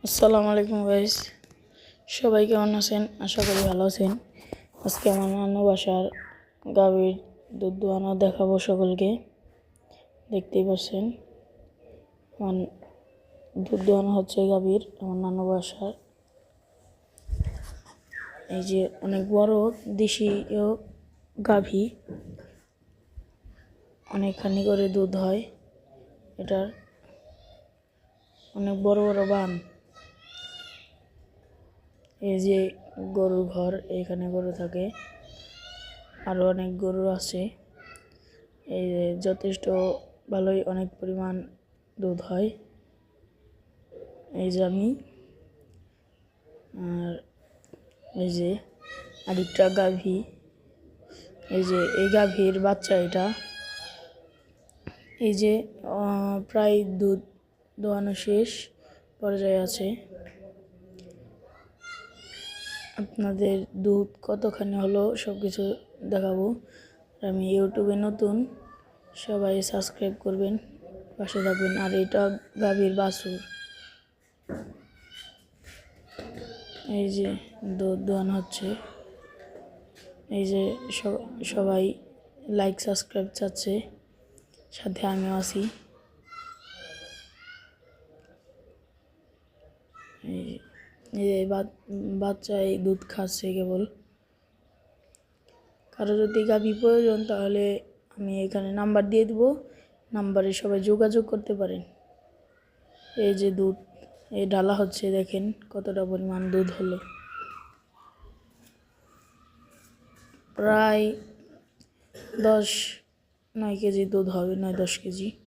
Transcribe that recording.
আসসালামু আলাইকুম গাইস, সবাই কেমন আছেন? আশা করি ভালো আছেন। আজকে আমার নানু বাসার গাভীর দুধ দোয়ানো দেখাবো সকলকে। দেখতেই পাচ্ছেন আমার দুধ দোয়ানো হচ্ছে গাভীর আমার নানু বাসার। এই যে অনেক বড় দেশীয় গাভী, অনেকখানি করে দুধ হয়। এটার অনেক বড় বড় বান। এই যে গরুর ঘর, এখানে গরু থাকে, আরও অনেক গরু আছে। এই যে যথেষ্ট ভালোই অনেক পরিমাণ দুধ হয়। এই যে আমি আর এই যে আরেকটা গাভী, এই যে এই গাভীর বাচ্চা এটা। এই যে প্রায় দুধ দোয়ানো শেষ পর্যায়ে আছে। আপনাদের দুধ কতখানি হলো সব কিছু দেখাবো। আমি ইউটিউবে নতুন, সবাই সাবস্ক্রাইব করবেন, পাশে থাকবেন। আর এটা গাভীর বাছুর। এই যে দুধ দোয়ানো হচ্ছে। এই যে সবাই লাইক সাবস্ক্রাইব চাচ্ছে, সাথে আমিও আছি। এই যে বাচ্চা এই দুধ খাচ্ছে কেবল। কারো যদি গাভী প্রয়োজন তাহলে আমি এখানে নাম্বার দিয়ে দেব, নাম্বারে সবাই যোগাযোগ করতে পারেন। এই যে দুধ এই ঢালা হচ্ছে, দেখেন কতটা পরিমাণ দুধ হলো। প্রায় 9 কেজি দুধ হবে, 9-10 কেজি।